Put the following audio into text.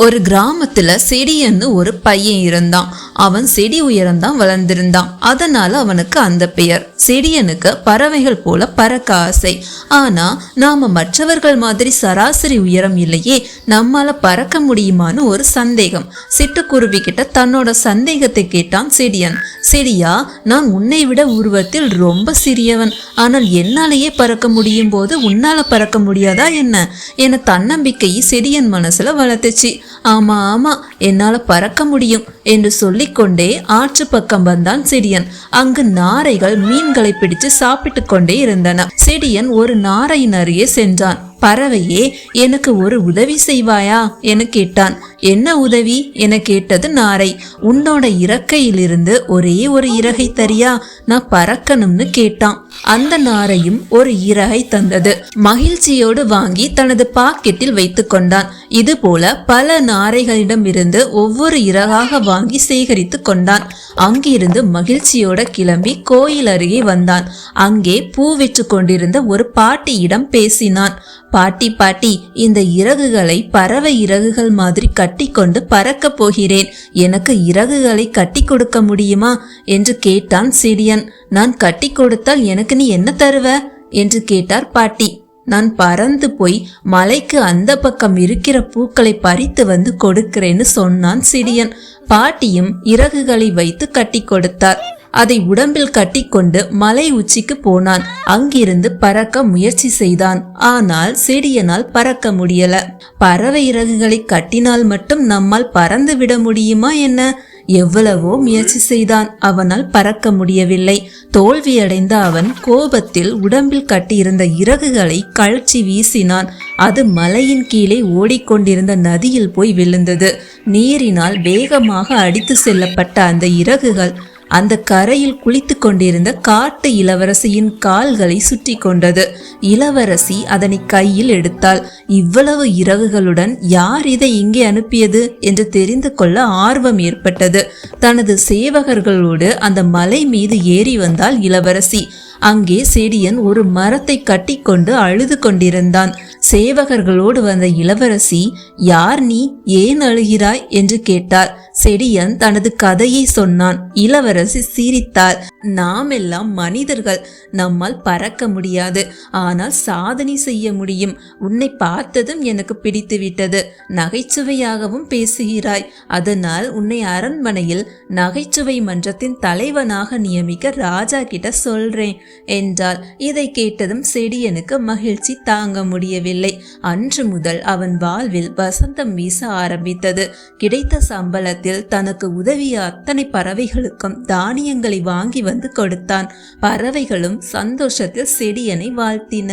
ஒரு கிராமத்துல செடியன்னு ஒரு பையன் இருந்தான். அவன் செடி உயரம்தான் வளர்ந்திருந்தான். அதனால அவனுக்கு அந்த பெயர். செடியனுக்கு பறவைகள் போல பறக்க ஆசை. ஆனா நாம மற்றவர்கள் மாதிரி சராசரி உயரம் இல்லையே, நம்மால பறக்க முடியுமான்னு ஒரு சந்தேகம். சிட்டுக்குருவி கிட்ட தன்னோட சந்தேகத்தை கேட்டான் செடியன். செடியா, நான் உன்னை விட உருவத்தில் ரொம்ப சிறியவன், ஆனால் என்னாலேயே பறக்க முடியும் போது உன்னால பறக்க முடியாதா என்ன என தன்னம்பிக்கையை செடியன் மனசுல வளர்த்துச்சு. ஆமா ஆமா, என்னால பறக்க முடியும் என்று சொல்லிக்கொண்டே ஆற்று பக்கம் வந்தான் செடியன். அங்கு நாரைகள் மீன்களை பிடிச்சு சாப்பிட்டு கொண்டே இருந்தன. செடியன் ஒரு நாரையின் அருகே சென்றான். பறவையே, எனக்கு ஒரு உதவி செய்வாயா என கேட்டான். என்ன உதவி என கேட்டது நாரை. உன்னோட இறக்கையிலிருந்து ஒரே ஒரு இறகை தரியா, நான் பறக்கணும்னு கேட்டான். அந்த நாரையும் ஒரு இறகை தந்தது. மகிழ்ச்சியோடு வாங்கி தனது பாக்கெட்டில் வைத்து கொண்டான். இது போல பல நாரைகளிடம் இருந்து ஒவ்வொரு இறகாக வாங்கி சேகரித்து கொண்டான். அங்கிருந்து மகிழ்ச்சியோட கிளம்பி கோயில் அருகே வந்தான். அங்கே பூ விற்று கொண்டிருந்த ஒரு பாட்டியிடம் பேசினான். பாட்டி பாட்டி, இந்த இறகுகளை பறவை இறகுகள் மாதிரி கட்டி கொண்டு பறக்க போகிறேன். எனக்கு இறகுகளை கட்டி கொடுக்க முடியுமா என்று கேட்டான் செடியன். நான் கட்டி கொடுத்தால் எனக்கு நீ என்ன தருவ என்று கேட்டார் பாட்டி. நான் பறந்து போய் மலைக்கு அந்த பக்கம் இருக்கிற பூக்களை பறித்து வந்து கொடுக்கிறேன்னு சொன்னான் செடியன். பாட்டியும் இறகுகளை வைத்து கட்டி கொடுத்தார். அதை உடம்பில் கட்டிக்கொண்டு மலை உச்சிக்கு போனான். அங்கிருந்து பறக்க முயற்சி செய்தான். ஆனால் செடியனால் பறக்க முடியல. பறவை இறகுகளை கட்டினால் மட்டும் நம்மால் பறந்து விட முடியுமா என்ன? எவ்வளவோ முயற்சி செய்தான், அவனால் பறக்க முடியவில்லை. தோல்வியடைந்த அவன் கோபத்தில் உடம்பில் கட்டியிருந்த இறகுகளை கழற்றி வீசினான். அது மலையின் கீழே ஓடிக்கொண்டிருந்த நதியில் போய் விழுந்தது. நீரினால் வேகமாக அடித்து செல்லப்பட்ட அந்த இறகுகள் அந்த கரையில் குளித்து கொண்டிருந்த காட்டு இளவரசியின் கால்களை சுற்றி கொண்டது. இளவரசி அதனை கையில் எடுத்தாள். இவ்வளவு இறகுகளுடன் யார் இதை இங்கே அனுப்பியது என்று தெரிந்து கொள்ள ஆர்வம் ஏற்பட்டது. தனது சேவகர்களோடு அந்த மலை மீது ஏறி வந்தாள் இளவரசி. அங்கே செடியன் ஒரு மரத்தை கட்டி கொண்டு அழுது கொண்டிருந்தான். சேவகர்களோடு வந்த இளவரசி, யார் நீ, ஏன் அழுகிறாய் என்று கேட்டார். செடியன் தனது கதையை சொன்னான். இளவரசி சிரித்தார். நாம் எல்லாம் மனிதர்கள், நம்மால் பறக்க முடியாது, ஆனால் சாதனை செய்ய முடியும். உன்னை பார்த்ததும் எனக்கு பிடித்து விட்டது. நகைச்சுவையாகவும் பேசுகிறாய். அதனால் உன்னை அரண்மனையில் நகைச்சுவை மன்றத்தின் தலைவனாக நியமிக்க ராஜா கிட்ட சொல்றேன் என்றாள். இதை கேட்டதும் செடியனுக்கு மகிழ்ச்சி தாங்க முடியவில்லை. அன்று முதல் அவன் வாழ்வில் வசந்தம் வீச ஆரம்பித்தது. கிடைத்த சம்பளத்தில் தனக்கு உதவிய அத்தனை பறவைகளுக்கும் தானியங்களை வாங்கி வந்து கொடுத்தான். பறவைகளும் சந்தோஷத்தில் செடியனை வாழ்த்தின.